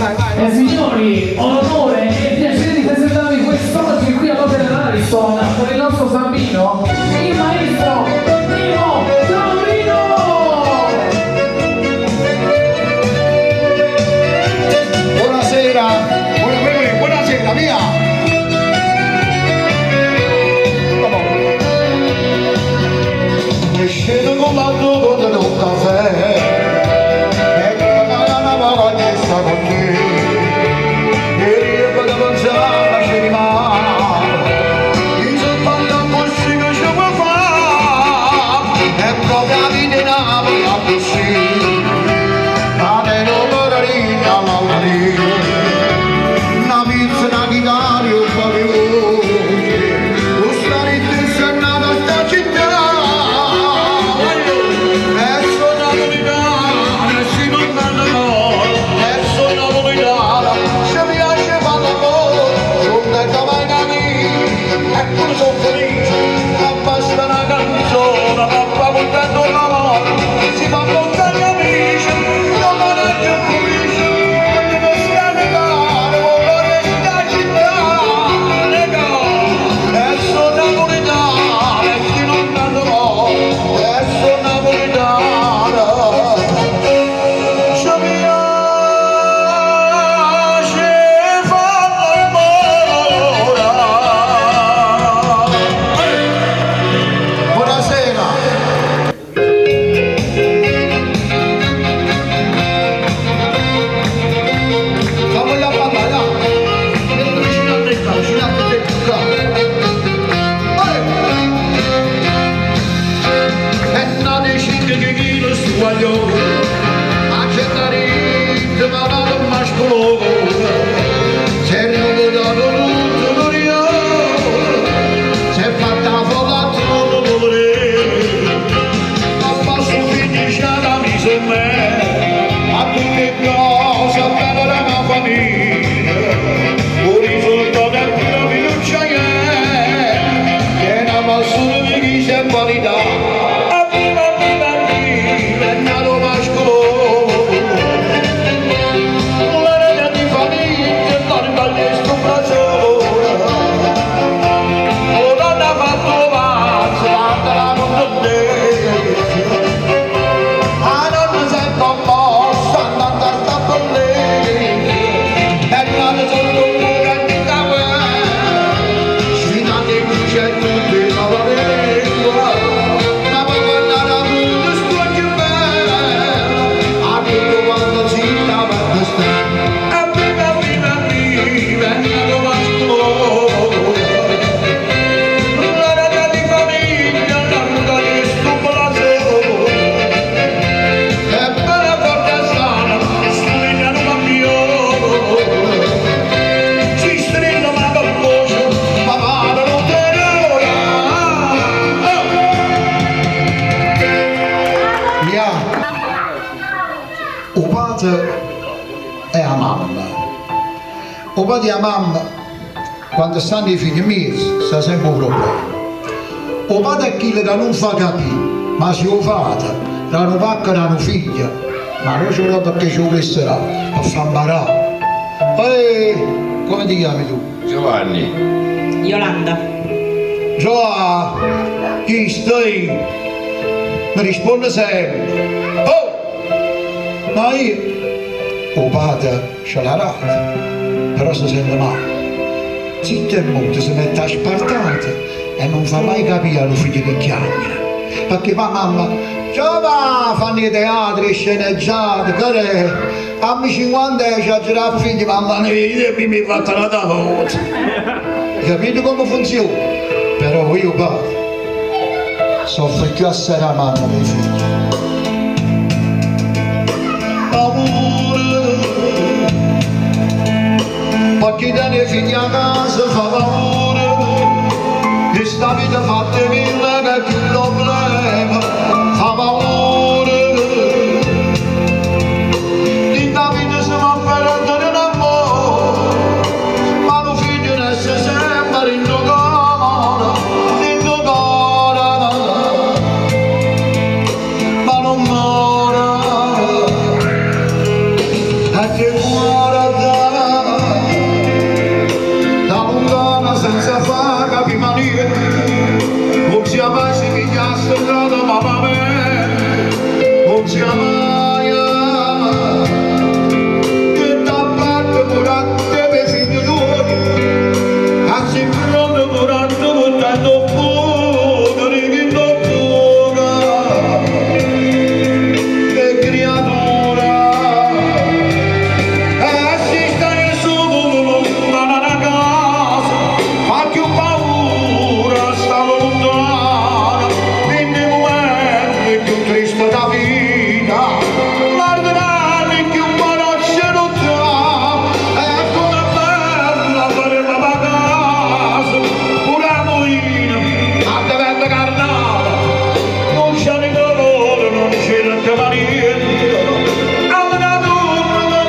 Signori, ho l'onore e il piacere di presentarvi quest'oggi qui all'Opera Ariston con il nostro Sambino, il maestro Mimo Sambino! Buonasera, buonasera, via! E scendo con l'auto con un caffè e la vacanza con te e riesco a mangiare a rimane mi sono fatto un po' che ci vuoi fare e proprio la vita è una vita così ma ne non vorrei alla morire una pizza, una chitarra e un po' di voce lo stare intenzionato a sta città e sono napoletana e si non danno e sono napoletana se mi piace fa l'amore non detto mai capire e pure sono felice basta una canzone papà portando la mano si fa portare gli amici non ho detto felice quando mi stai negare vorrei sta città e sono napoletana e si non danno e sono napoletana se mi piace fa l'amore buonasera fammi la papà metto vicino a te vicino a te e non decide che chi lo sguaglio a cercare ma non mascolo se non lo dato tutto lo rio se fatta folla non lo vorrei ma posso finire la misura a tutte cose per una famiglia un risultato del proprio non c'è che è una massura di chi c'è qualità o padre e la mamma. O padre e la mamma, quando stanno i figli miei, sta sempre un problema. O padre è chi che non fa capire, ma se lo fate, danno pacca danno figlia, ma non ce l'ho perché ci volesserà, a far imparare. Come ti chiami tu? Giovanni. Yolanda. Già, chi stai? Mi risponde sempre. Oh! Ma io, o padre ce l'ha rata, però si sente male. Zitto e muto si mette a spartate e non fa mai capire allo figlio che chiama. Perché va mamma, ciao va, fanno i teatri, sceneggiate, che a 50 anni a girare figli, mamma mia, mi fa la tavola. Capite come funziona? Però io padre, soffro più a sera mamma dei figli. Perché dare figli a casa fa paura e sta vita fatta mille che è più problema fa paura di la vita si va per un amore ma lo figlio ne si sembra in tuo cuore ma non muore e che muore si amaia che da parte curante per figlio tuo anzi pronto curante portando fuori che non fuga che creatura assista nel suo lontana da casa ma più paura sta lontana in dei momenti più tristi da vita guarderai che un conoscere già è come bella fare la casa pure a moina a diventa carnale non c'è né colore non c'è né niente alla natura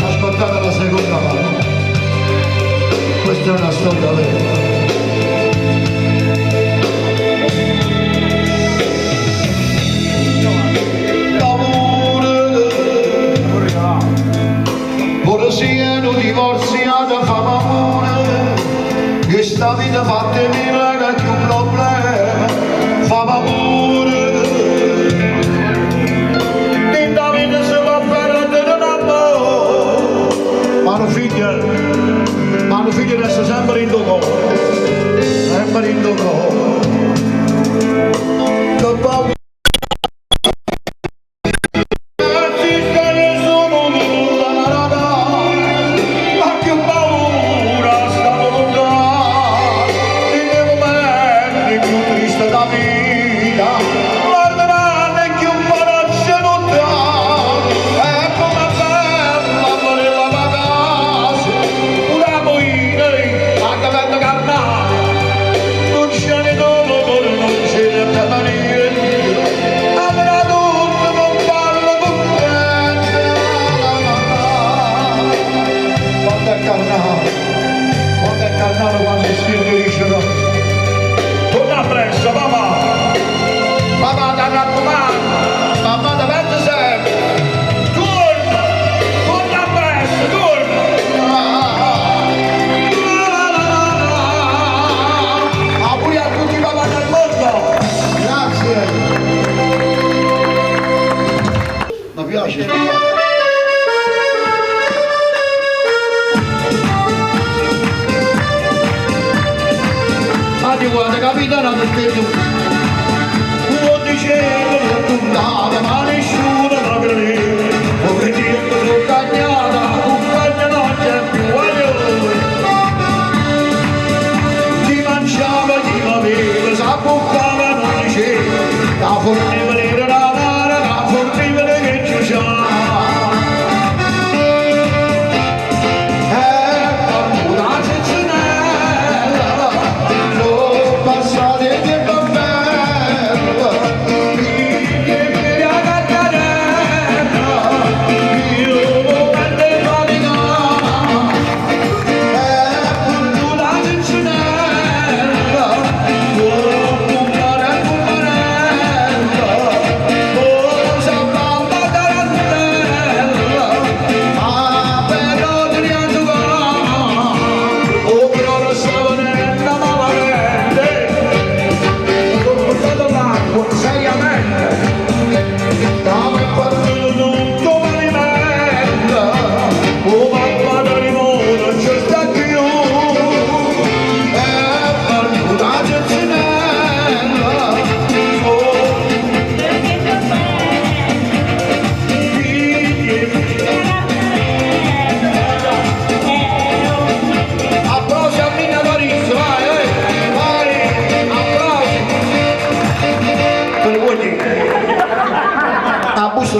ascoltate la seconda parte questa è una storia vera ora siano divorziati fa amore che sta vita fatta mi lega più problema fa paura in da vita si va perdere un amore ma figlia resta sempre in tuo cuore sempre in tuo cuore che paura quando è carnato quando il figlio dice no torna presto papà ti raccomando mamma ti pensa sempre torna presto auguri a tutti i papà del mondo grazie mi piace guarda capitano perché tu non dicevo non puntata ma nessuno mi credeva come dire che sono cagnata compagna non c'è più voglio ti mangiava chi mi aveva s'abboccava non diceva la forniva nera la mare la forniva che ciuciava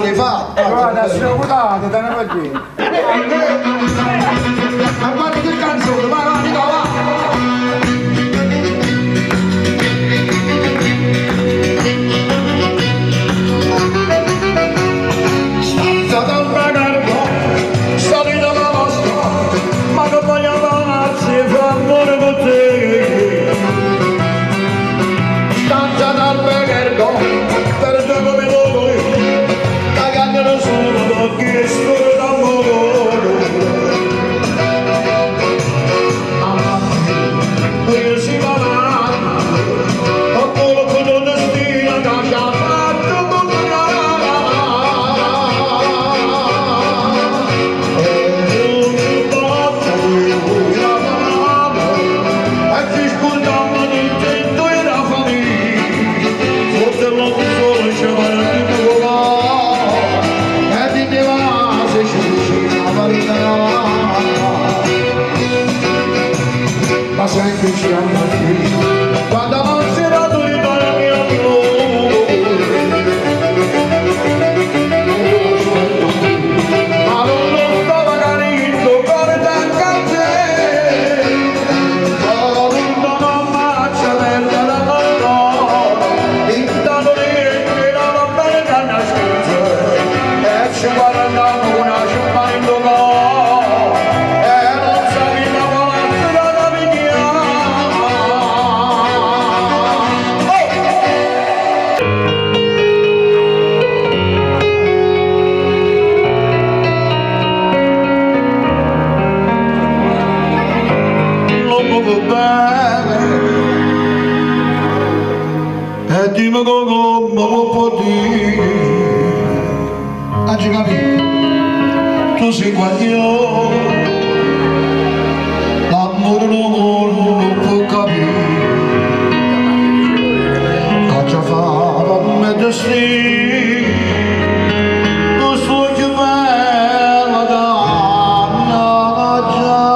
le fa guarda sono votate da una pagina ma guarda che canzone vai Nico va stanza dal bagarbo salita la nostra ma che voglio amarsi e fa amore con te stanza dal bagarbo per te come lo vuoi sono perché sto d'amore e ti mi come lo può dire. Oggi capito, tu sei guagliò, l'amore non può capire. Oggi fa per me destino, lo so che bella donna già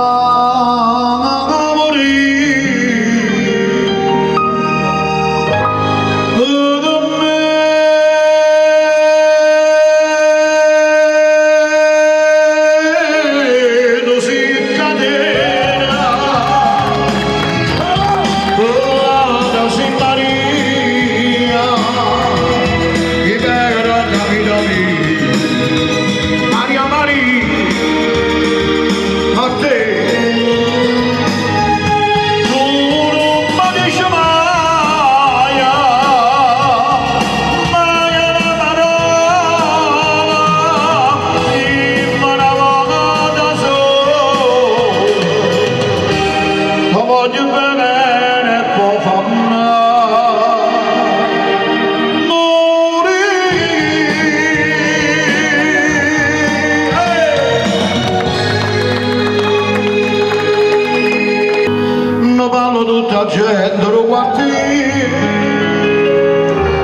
tutta gente lo guardi,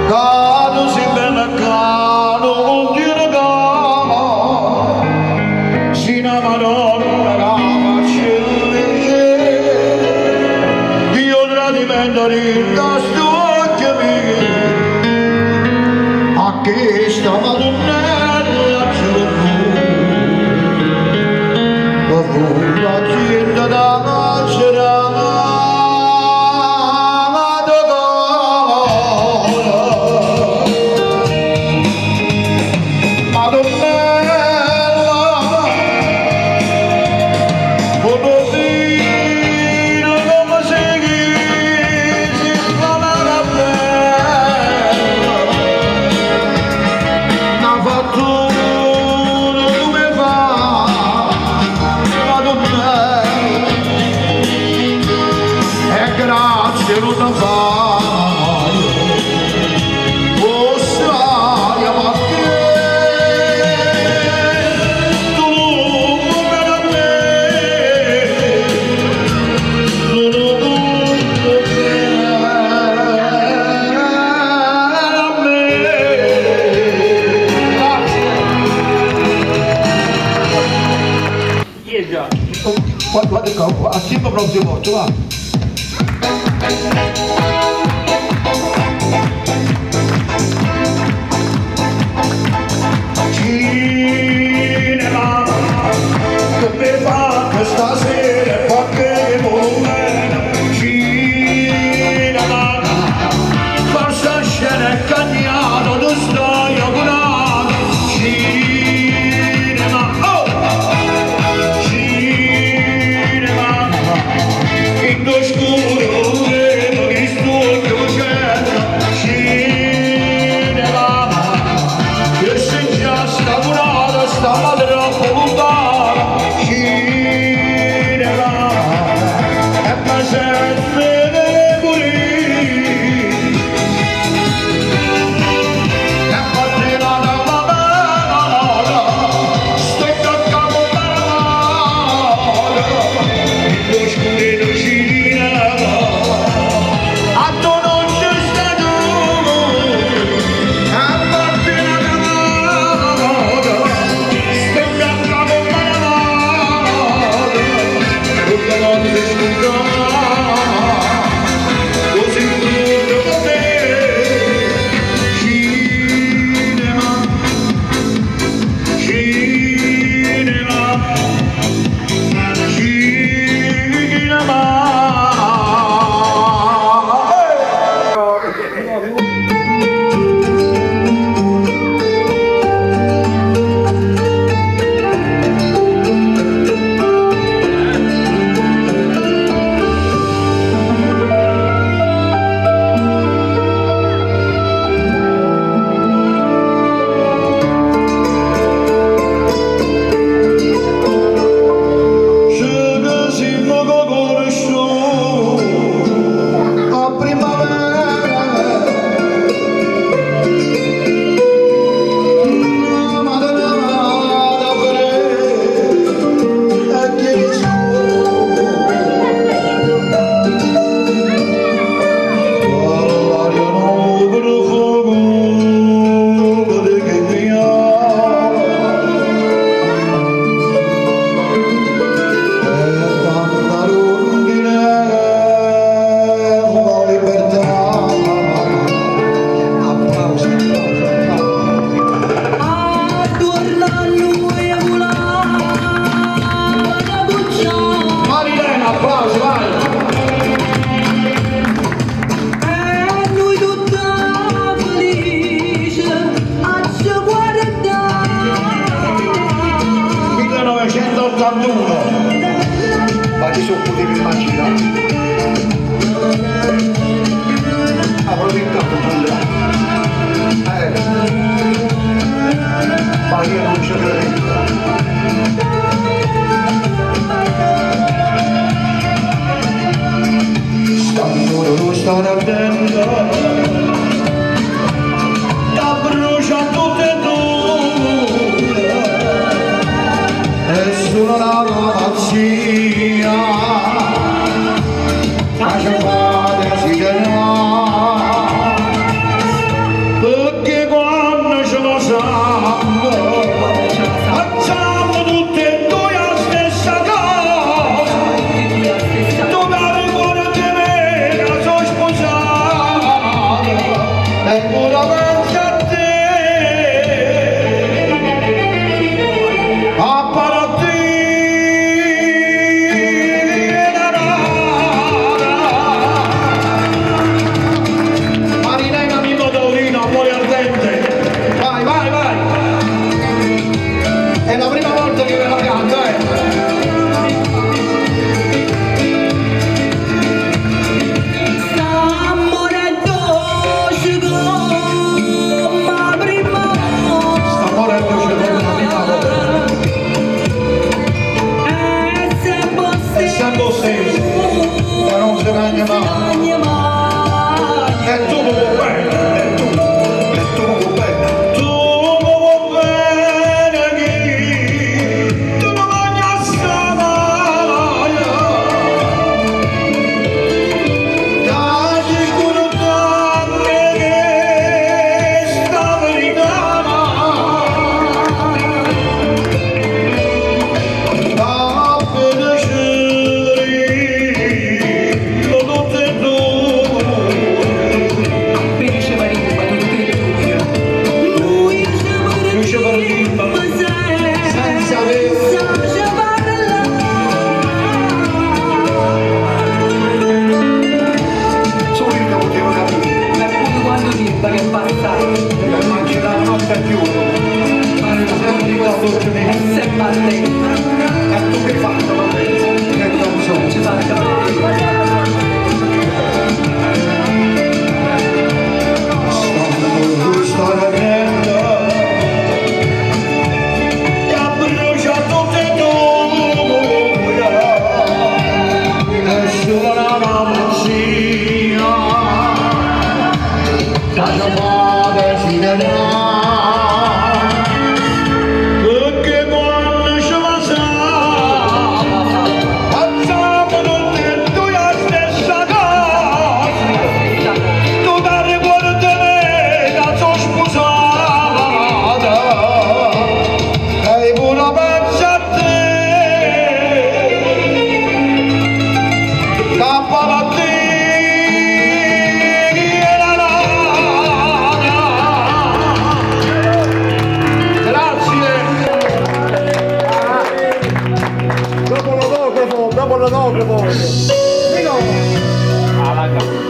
cado si bella cado non ti regala, si una madonna la faccia io tradimento rincasto occhio mio, a che sta madonnella c'è la gente da nascere. Non fa mai, oh storia ma che tu non per me, tu non per me. Guarda qua, a tempo proprio morto, va. Cinema, che mi fa questa sera qualche momento. Cinema, questa scena è cagnato, tu stai augurato. Cinema, oh! Cinema, in lo scuro vedo e pure pensa a te, a parati Marinella Mimmo Taurino, amore ardente, vai, vai, vai, è la prima volta che ve la canto,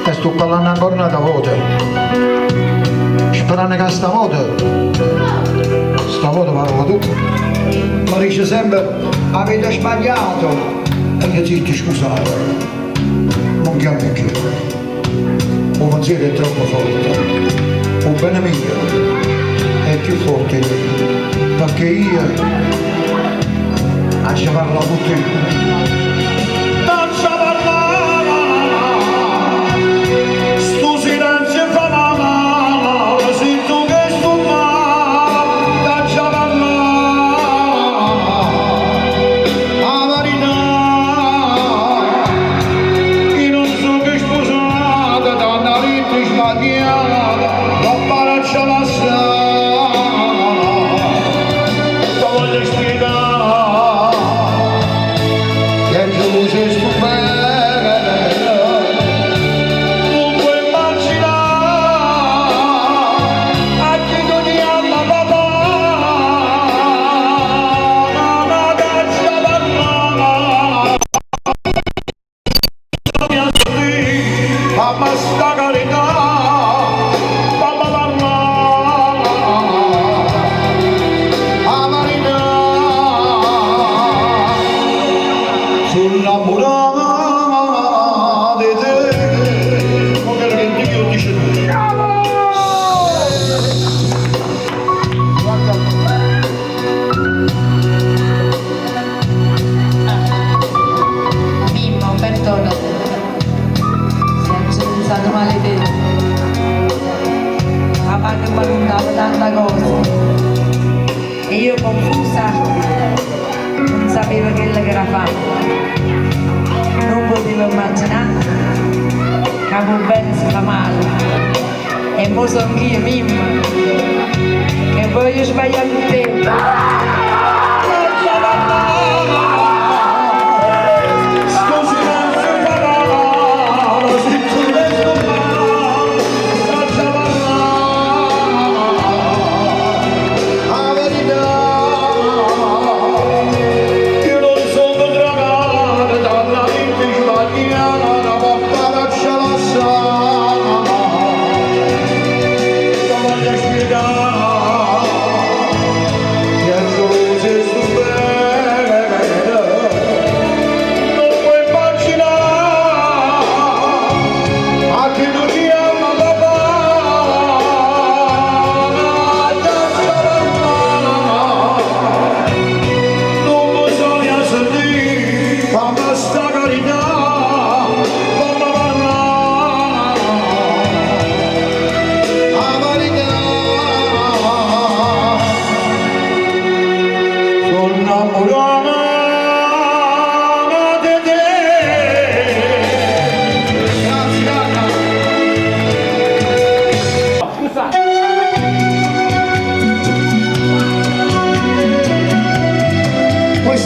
e sto parlando ancora una volta, sperando che stavolta parla tu, ma dice sempre avete sbagliato e io zitto scusate, non cambia più, il pensiero è troppo forte, il bene mio è più forte di me, perché io lascio parlare tutti. tanta cosa e io confusa non sapevo quello che era fatto, non potevo immaginare che avevo bene si fa male e mo sono io Mimmo che voglio sbagliare il tempo.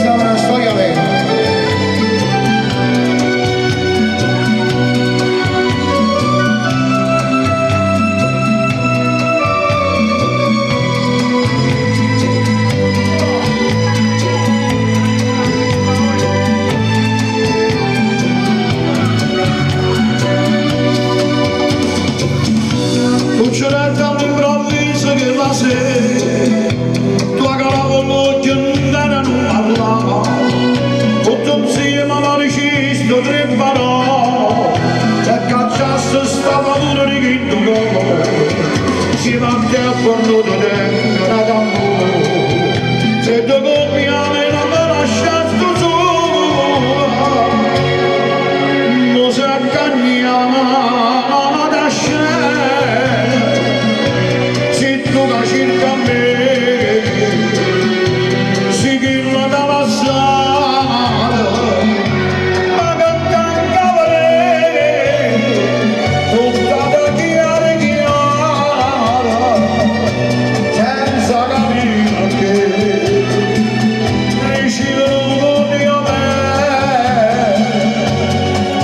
questa è una storia vera. Succedette all'improvviso che la sera tua cara con l'occhio non parlava, tutto insieme maricisto tre parole, e cacciasse sta paura di chi tu come, si mette a fornuto dentro una d'amore, se tu copiami non me lasciaste sola, non si accagnava da scena, se tu che cerca me, si chilla dalla sala, ma che t'ancavere, tutta da chiara chiara, senza capire che ricevono di a me,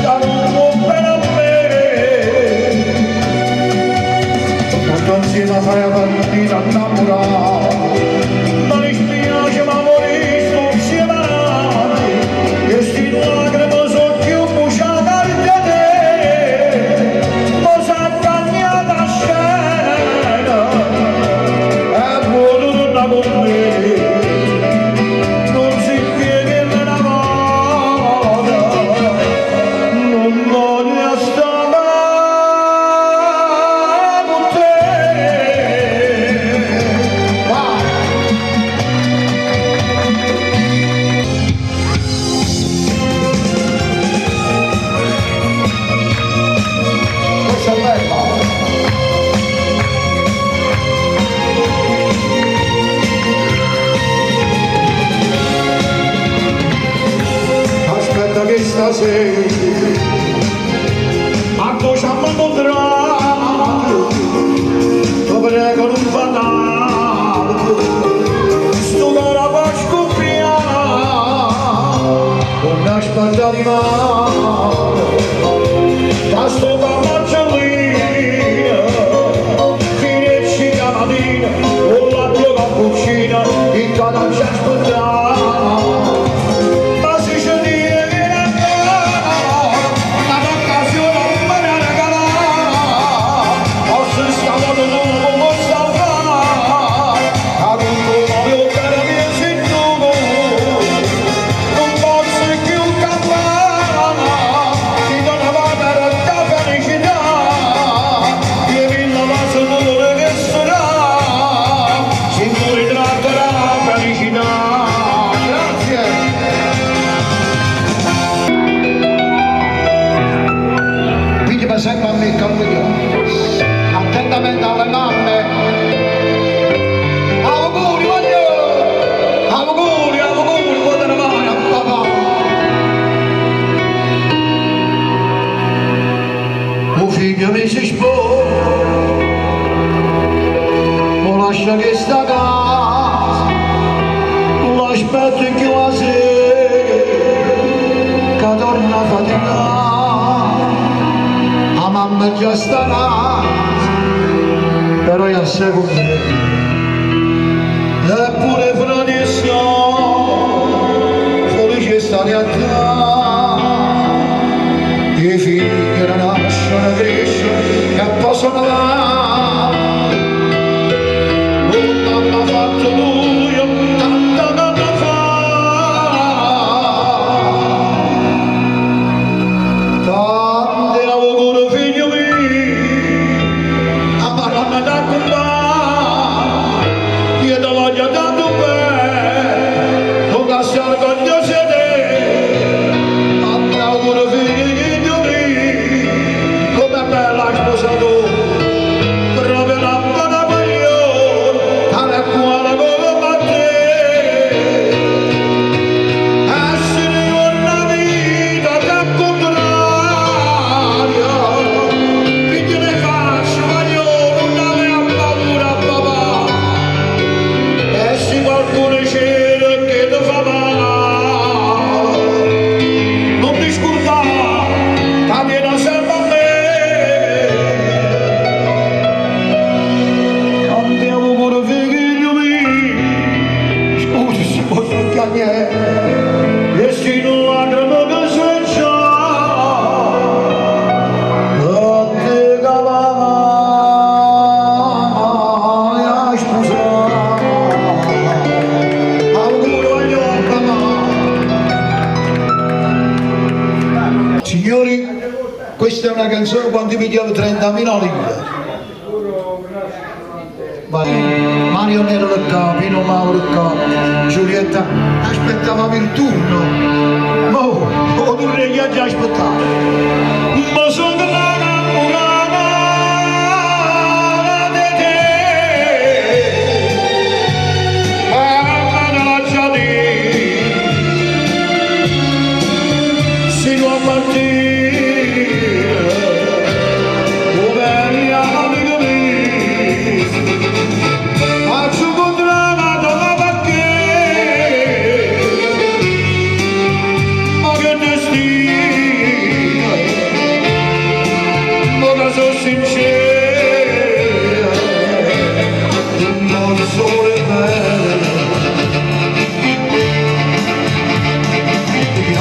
da non può bene a me, tutto insieme fai la partita innamorata, ma mi spiace ma moriste insieme e sti lacrime sono più buciate da te, ma s'accagnata a scena e vuole torna con me, non si piega una volta, non voglio stare con te. Vai! Questa è bella! Aspetta che stasera a cosciamo incontrato, ti prego non fatale, sto cara va scoppiare, non aspetta di male, da sto marcellina, finisci la mattina, con la tua cappuccina, in casa ci aspettare. Ma si ci dice che è un'occasione non me ne regalare, forse stavolta non lo posso fare, a tutto voglio bene mio signore, non posso più campare, ti dona la vera felicità, io vi la passo non resterà, signore tratterà la felicità. Grazie. Quindi sempre a me cammino, attentamente alle mamme. Auguri, voglio! Auguri, potete fare a papà. Un figlio mi si sposa, mo lascia che sta casa, l'aspetto che la sera, che torna a faticare. La mamma già sta là, però io sei con me. Eppure fra di felice stare a te. I figli che nascono, crescono e possono amare. Non l'hanno fatto lui, tanto anni fa. Tanti auguri figlio mio, a Madonna da compare, io ti voglio tanto bene, non lascio orgoglioso di te. Tanti auguri figlio mio, come bella sposa tu, una canzone quando mi diamo 30.000 lire. Vai. Mario Nero del Capo, Pino Mauro del Capo, Giulietta, aspettavamo il turno. Mo, o dovrei già aspettare. Ma sono innamorata di te. Ma non lascia dire, sino a partire, oh bella amica mia. Faccio contrada da perché, ma che destino, ma che sono sincera, non solo è bella,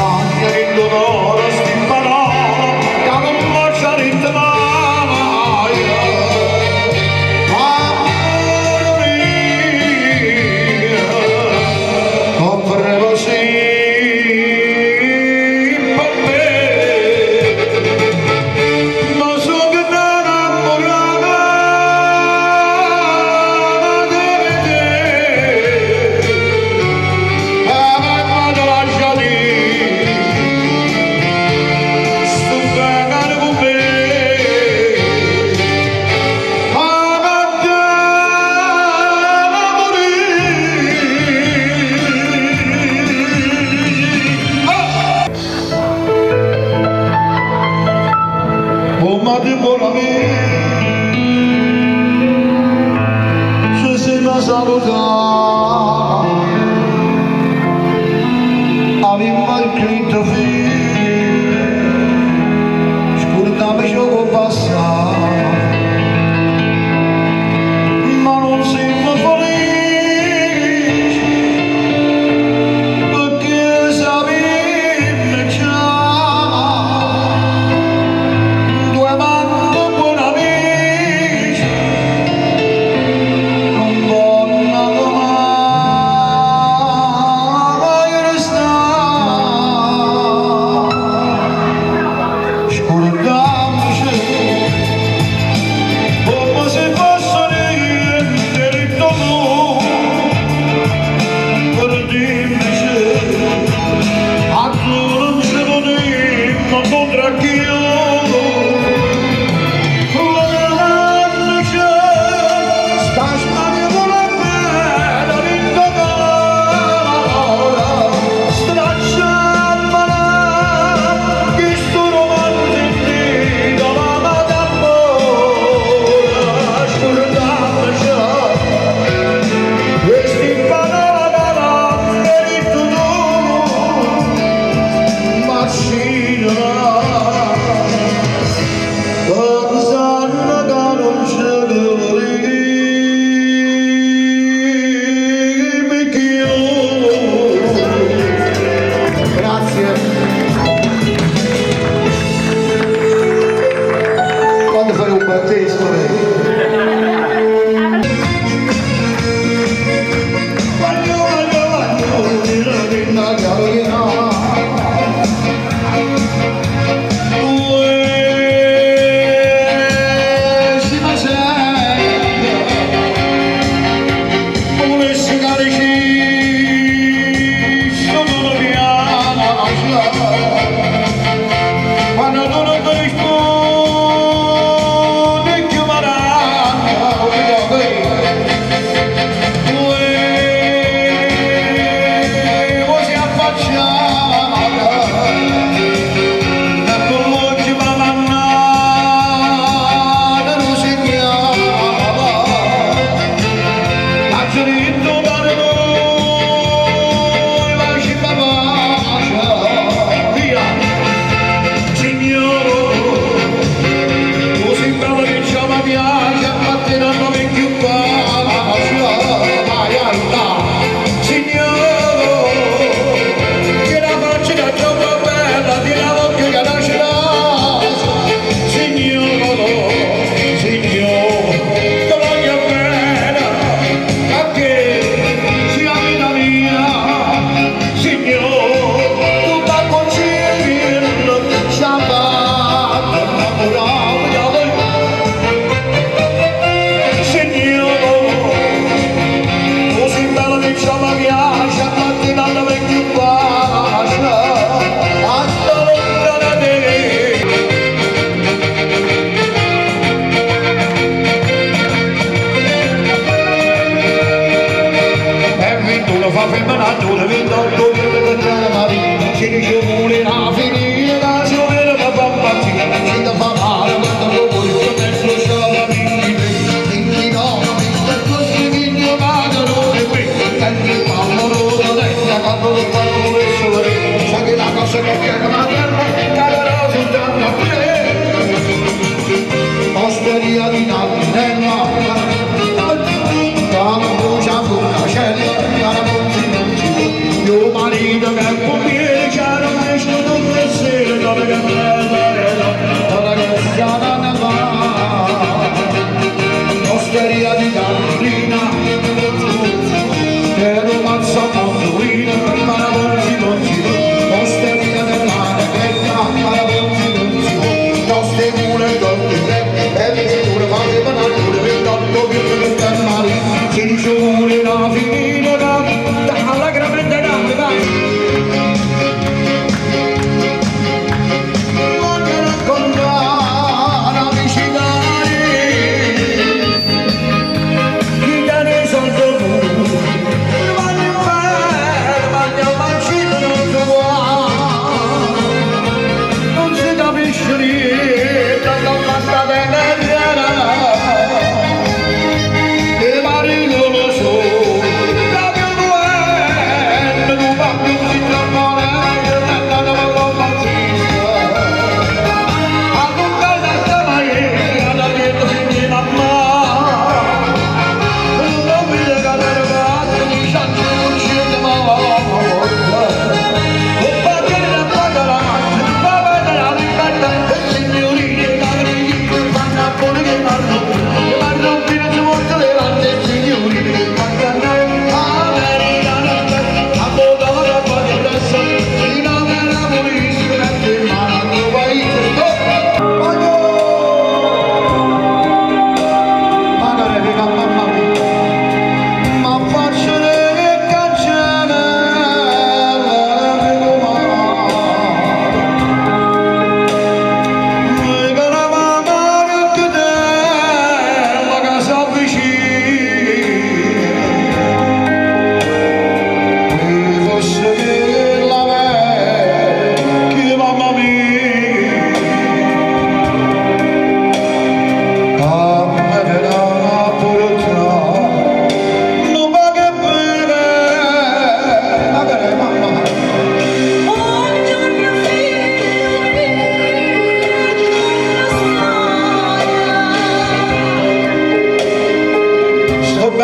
anche in dolore stimolata, che non lascia rintanare. Vorrei sì per me, ma sono innamorata di te. Ma te lascia dire, sto bene con me. Oh ma Deborah se sei ma salutare, avevo mal scritto fine, scordami ciò che passare, ma non sembra felice, perché sapete già. Due mani buoni amici, non vanno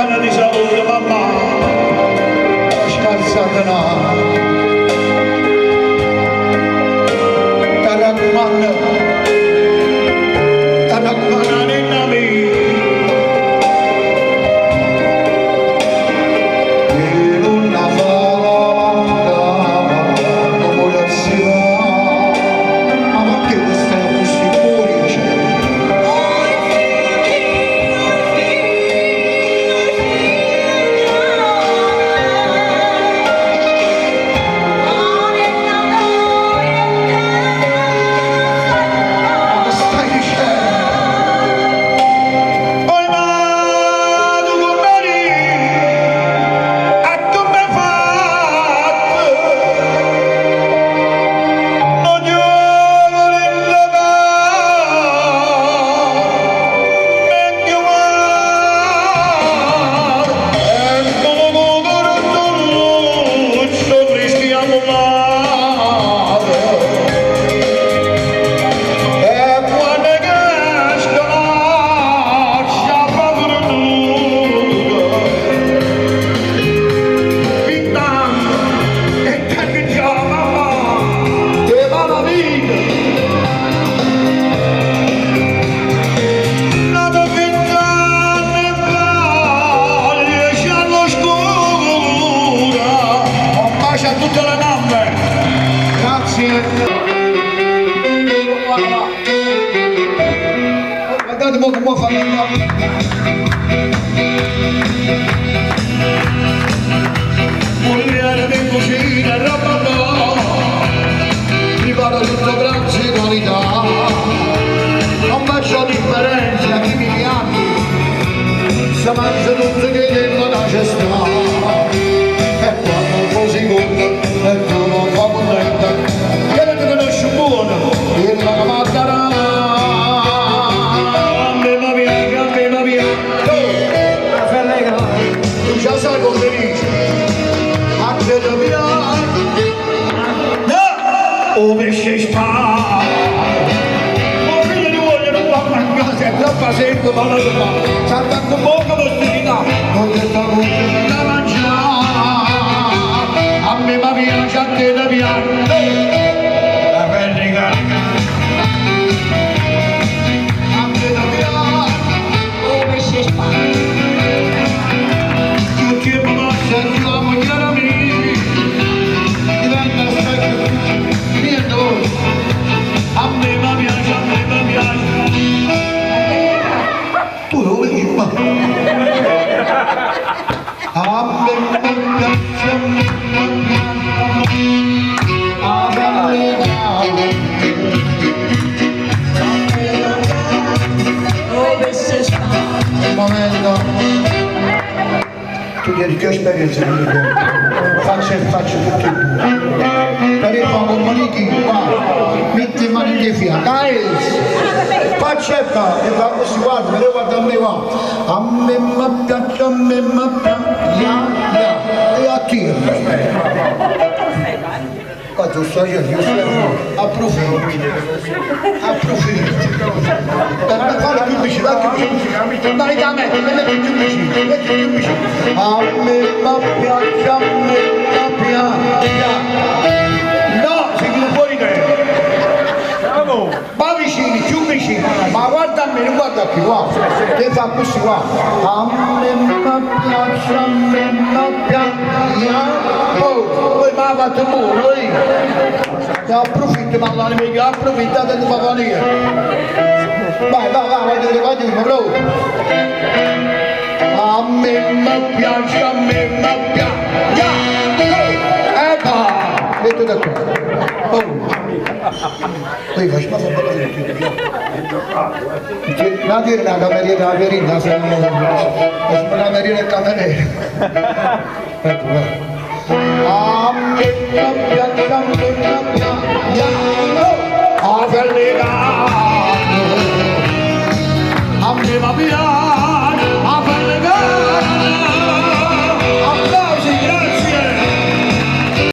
Sana di salute mamma, scarsatela. Tarakmana ninna mi. In una falanda, come la si va, ma che questa è così purice? Guardate mo come fa Mogliere di cucina, roba no, prepara tutto grazie qualità, non faccio differenza chi mi piace, si mangia tutto che dentro la cesta, e quando così conta, e tu non fa contenta, che ne ti conosci buono, il la mattarà. Já sai come dice, a te da mia, o pesce spara, o figlio di voglia non va a mangiare, è troppo secco, ma non va, c'ha tanto poco possibilità, non ti sta molto da mangiare, a me mi piace, a te da mia, la pelle carica, a te da mia, o pesce spara. Sentiamo chiaramente, diventa specchio, niente voi, a me mi piace, a me mi piace. Tu lo vedi, ma a me mi piace, a me un momento. Tu dici che esperienza mi dico, faccio tutti e due. Per il favore, manichi qua, metti mani di fianco, faccetta, e fa così, guarda, me guarda a me qua. A me mi piace, a me mi piace, e a te. Qua tu stai io approfitti. Per fare più vicino, dai da me, metti più vicino, a me mi piace, a me mi piace. No, si chiude fuori te. Va vicini, più vicini, ma guarda a me, non guarda qui, guarda, che fa così, guarda. A me mi piace, a me mi piace. Oh, poi mi ha fatto il muro, approfitta, parlare meglio, approfittate di fare venire. Vai, vai, bravo. A me mi piace, a me mi piace. Metti da qua. Poi facciamo un po' di non dire una cameriera, la verina, se non la cameriera e cameriera. Ecco, guarda. A me